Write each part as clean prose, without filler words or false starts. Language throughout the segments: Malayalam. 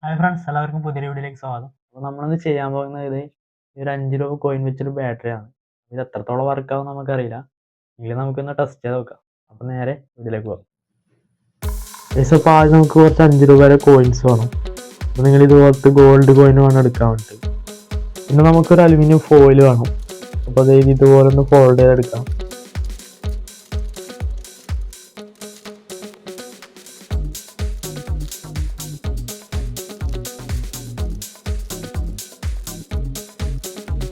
ഹായ് ഫ്രണ്ട്സ്, എല്ലാവർക്കും പുതിയ വീഡിയോയിലേക്ക് സ്വാഗതം. അപ്പോൾ നമ്മളിന്ന് ചെയ്യാൻ പോകുന്നത് ഒരു 5 രൂപ കോയിൻ വെച്ചൊരു ബാറ്ററിയാണ്. ഇത് എത്രത്തോളം വർക്കാവും നമുക്കറിയില്ല, എങ്കിലും നമുക്കൊന്ന് ടെസ്റ്റ് ചെയ്ത് നോക്കാം. അപ്പോൾ നേരെ വീഡിയോയിലേക്ക് പോകാം. അപ്പോൾ ആദ്യം നമുക്ക് കുറച്ച് 5 രൂപയുടെ കോയിൻസ് വേണം. അപ്പോൾ നിങ്ങൾ ഇതുപോലത്തെ ഗോൾഡ് കോയിൻ വേണം എടുക്കാൻ വേണ്ടി. പിന്നെ നമുക്കൊരു അലുമിനിയം ഫോയിൽ വേണം. അപ്പോൾ അതായത് ഇതുപോലെ ഒന്ന് ഫോൾഡ് ചെയ്തെടുക്കാം.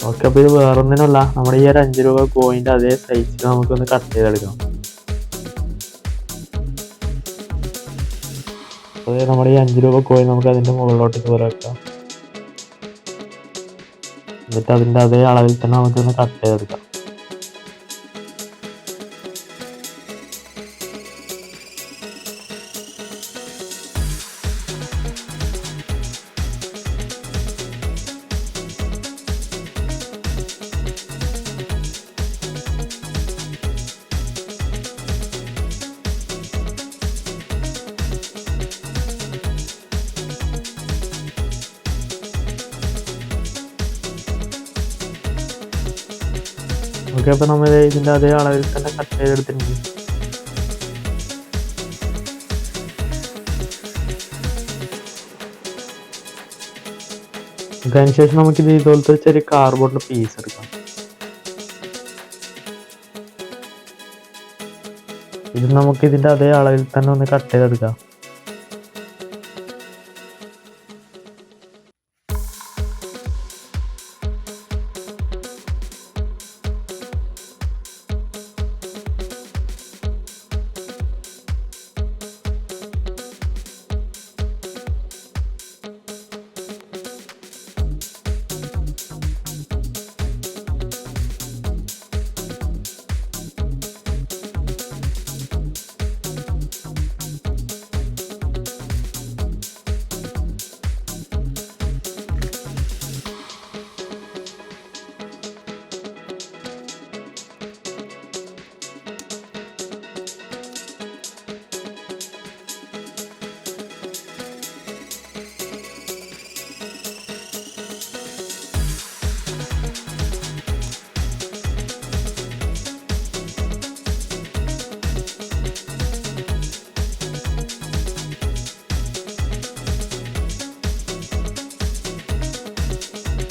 ഓക്കെ, അപ്പോൾ ഇത് വേറൊന്നിനല്ല, നമ്മുടെ ഈ ഒരു 5 രൂപ കോയിൻ്റെ അതേ സൈസിൽ നമുക്കൊന്ന് കട്ട് ചെയ്തെടുക്കാം. അപ്പോൾ നമ്മുടെ ഈ 5 രൂപ കോയിൻ നമുക്ക് അതിൻ്റെ മുകളിലോട്ട് കയറി വെക്കാം. എന്നിട്ട് അതിൻ്റെ അതേ അളവിൽ തന്നെ നമുക്കൊന്ന് കട്ട് ചെയ്തെടുക്കാം. ഓക്കെ, അപ്പോൾ നമ്മൾ ഇതിൻ്റെ അതേ അളവിൽ തന്നെ കട്ട് ചെയ്തെടുത്തിട്ടുണ്ട്. അതിനുശേഷം നമുക്കിത് ഇതുപോലത്തെ ചെറിയ കാർഡ്ബോർഡിൻ്റെ പീസ് എടുക്കാം. ഇത് നമുക്ക് ഇതിൻ്റെ അതേ അളവിൽ തന്നെ ഒന്ന് കട്ട് ചെയ്തെടുക്കാം.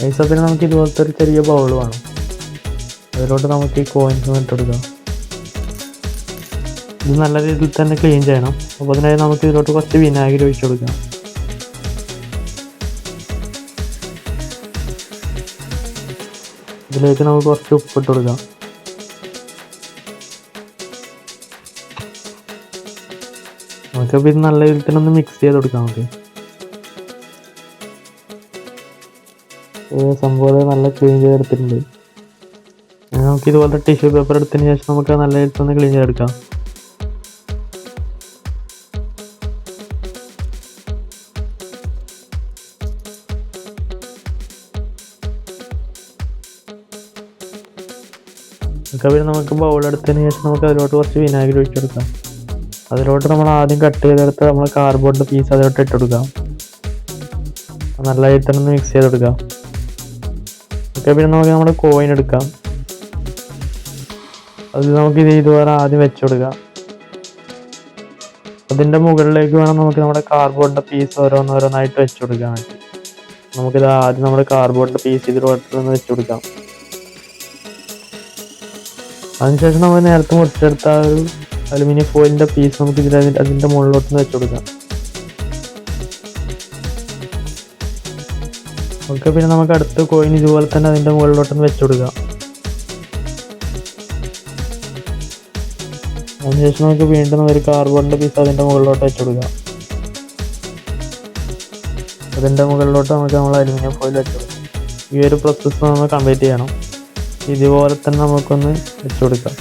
ഐസപ്പിന് നമുക്ക് ഇതുപോലത്തെ ഒരു ചെറിയ ബൗൾ വേണം. അതിലോട്ട് നമുക്ക് ഈ കോയിൻസ് ഇട്ടെടുക്കാം. ഇത് നല്ല രീതിയിൽ തന്നെ ക്ലീൻ ചെയ്യണം. അപ്പോൾ അതിനായി നമുക്ക് ഇതിലോട്ട് കുറച്ച് വിനാഗിരി ഒഴിച്ചു കൊടുക്കാം. ഇതിലേക്ക് നമുക്ക് കുറച്ച് ഉപ്പിട്ട് കൊടുക്കാം. നമുക്കപ്പോൾ ഇത് നല്ല രീതിയിൽ തന്നെ ഒന്ന് മിക്സ് ചെയ്ത് കൊടുക്കാം. സംഭവം നല്ല ക്ലീൻ ചെയ്തെടുത്തിട്ടുണ്ട്. നമുക്ക് ഇതുപോലത്തെ ടിഷ്യൂ പേപ്പർ എടുത്തതിന് ശേഷം നമുക്ക് നല്ല രീതിയിൽ ഒന്ന് ക്ലീൻ ചെയ്തെടുക്കാം. പിന്നെ നമുക്ക് ബൗൾ എടുത്തതിന് ശേഷം നമുക്ക് അതിലോട്ട് കുറച്ച് വിനാഗിരി ഒഴിച്ചെടുക്കാം. അതിലോട്ട് നമ്മൾ ആദ്യം കട്ട് ചെയ്തെടുത്ത് നമ്മൾ കാർഡ്ബോർഡിൻ്റെ പീസ് അതിലോട്ട് ഇട്ടെടുക്കാം. നല്ല രീതിയിൽ തന്നെ ഒന്ന് മിക്സ് ചെയ്തെടുക്കാം. പിന്നെ നമുക്ക് നമ്മുടെ കോയിൻ എടുക്കാം. അത് നമുക്ക് ഇതുപോലെ ആദ്യം വെച്ചു കൊടുക്കാം. അതിൻ്റെ മുകളിലേക്ക് വേണം നമുക്ക് നമ്മുടെ കാർഡ്ബോർഡിൻ്റെ പീസ് ഓരോന്നോരോന്നായിട്ട് വെച്ചു കൊടുക്കാൻ വേണ്ടി. നമുക്കിത് ആദ്യം നമ്മുടെ കാർഡ്ബോർഡിൻ്റെ പീസ് ഇതിലോട്ട് വെച്ചു കൊടുക്കാം. അതിനുശേഷം നമ്മൾ നേരത്തെ മുറിച്ചെടുത്ത ഒരു അലുമിനിയം ഫോയിലിൻ്റെ പീസ് നമുക്ക് അതിൻ്റെ മുകളിലോട്ട് വെച്ചു കൊടുക്കാം. ഓക്കെ, പിന്നെ നമുക്ക് അടുത്ത കോയിൻ ഇതുപോലെ തന്നെ അതിൻ്റെ മുകളിലോട്ടൊന്ന് വെച്ചു കൊടുക്കാം. അതിനുശേഷം നമുക്ക് വീണ്ടും ഒരു കാർഡ്ബോർഡിൻ്റെ പീസ് അതിൻ്റെ മുകളിലോട്ട് വെച്ചു കൊടുക്കാം. അതിൻ്റെ മുകളിലോട്ട് നമുക്ക് നമ്മൾ അലുമിനിയം ഫോയിൽ വെച്ചു കൊടുക്കാം. ഈ ഒരു പ്രോസസ്സ് നമ്മൾ കംപ്ലീറ്റ് ചെയ്യണം. ഇതുപോലെ തന്നെ നമുക്കൊന്ന് വെച്ചു കൊടുക്കാം.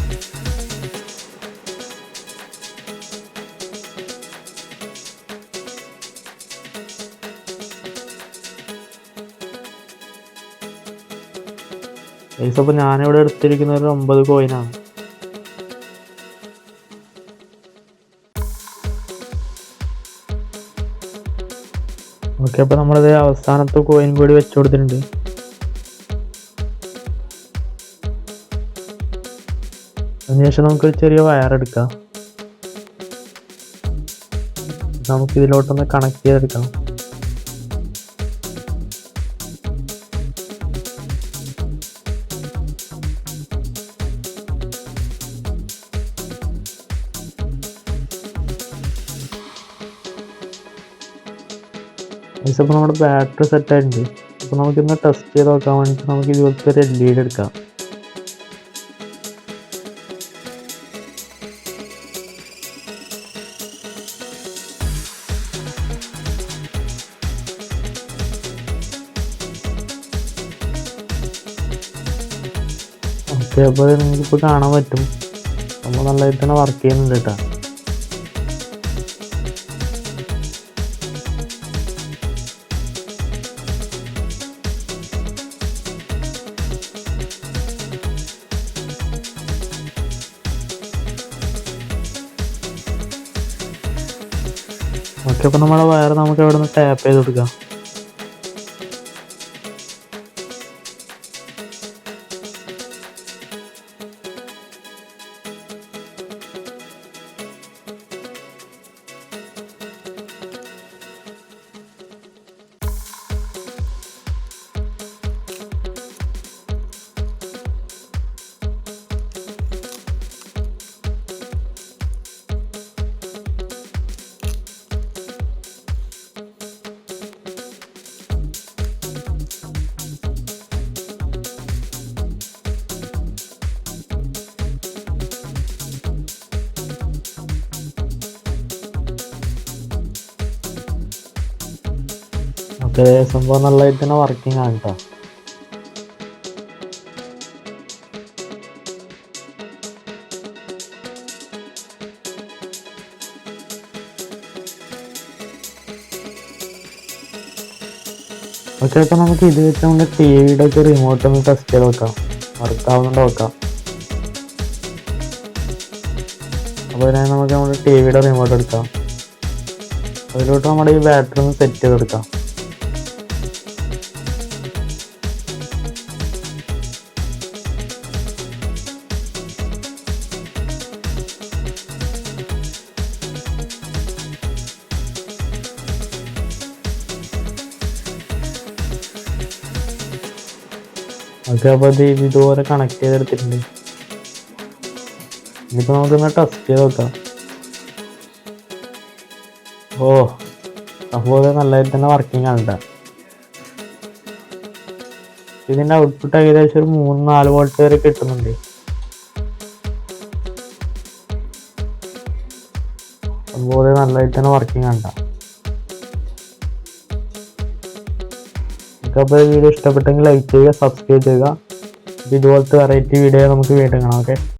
അപ്പോൾ ഞാനിവിടെ എടുത്തിരിക്കുന്ന ഒരു 9 കോയിനാണ്. ഓക്കെ, അപ്പോൾ നമ്മളിത് അവസാനത്തെ കോയിൻ കൂടി വെച്ച് കൊടുത്തിട്ടുണ്ട്. അതിനുശേഷം നമുക്ക് ചെറിയ വയർ എടുക്കാം. നമുക്ക് ഇതിലോട്ടൊന്ന് കണക്ട് ചെയ്തെടുക്കാം. ഇപ്പോൾ നമ്മുടെ ബാറ്ററി സെറ്റ് ആയിട്ടുണ്ട്. അപ്പോൾ നമുക്കിന്ന് ടെസ്റ്റ് ചെയ്ത് നോക്കാൻ വേണ്ടിയിട്ട് നമുക്ക് ഇതുപോലത്തെ ഒരു LED എടുക്കാം. ഓക്കെ, അപ്പോൾ നിങ്ങൾക്കിപ്പോൾ കാണാൻ പറ്റും നമ്മൾ നല്ലതായിട്ട് തന്നെ വർക്ക് ചെയ്യുന്നുണ്ട് കേട്ടോ. ഓക്കെ, അപ്പോൾ നമ്മുടെ വയർ നമുക്ക് ഇവിടെ നിന്ന് ടാപ്പ് ചെയ്ത് കൊടുക്കാം. ഓക്കെ, സംഭവം നല്ലതായിട്ട് തന്നെ വർക്കിംഗ് ആണ് കേട്ടോ. ഓക്കെ, അപ്പോൾ നമുക്ക് ഇത് വെച്ച് നമ്മുടെ TV-യുടെ ഒക്കെ റിമോട്ട് ഒന്ന് ടെസ്റ്റ് ചെയ്ത് നോക്കാം, വർക്കാവുന്നുണ്ട് നോക്കാം. അപ്പോൾ അതിനായി നമുക്ക് നമ്മുടെ TV-യുടെ റിമോട്ട് എടുക്കാം. അതിലോട്ട് നമ്മുടെ ഈ ബാറ്ററി ഒന്ന് സെറ്റ് ചെയ്തെടുക്കാം. ഓക്കെ, അപ്പോൾ ഇത് ഇതുപോലെ കണക്ട് ചെയ്തെടുത്തിട്ടുണ്ട്. ഇനിയിപ്പോൾ നമുക്കൊന്ന് ടെസ്റ്റ് ചെയ്ത് നോക്കാം. ഓ, അപ്പോൾ നല്ലതായിട്ട് തന്നെ വർക്കിംഗ് ആണ് കേട്ടോ. ഇതിൻ്റെ ഔട്ട്പുട്ട് ഏകദേശം ഒരു 3-4 വോൾട്ട് വരെ കിട്ടുന്നുണ്ട്. അതുപോലെ നല്ലതായിട്ട് തന്നെ വർക്കിംഗ് ആണ് കേട്ടോ. അപ്പോൾ വീഡിയോ ഇഷ്ടപ്പെട്ടെങ്കിൽ ലൈക്ക് ചെയ്യുക, സബ്സ്ക്രൈബ് ചെയ്യുക. ഇതുപോലത്തെ വെറൈറ്റി വീഡിയോ നമുക്ക് വീണ്ടും കാണാം. ഓക്കെ.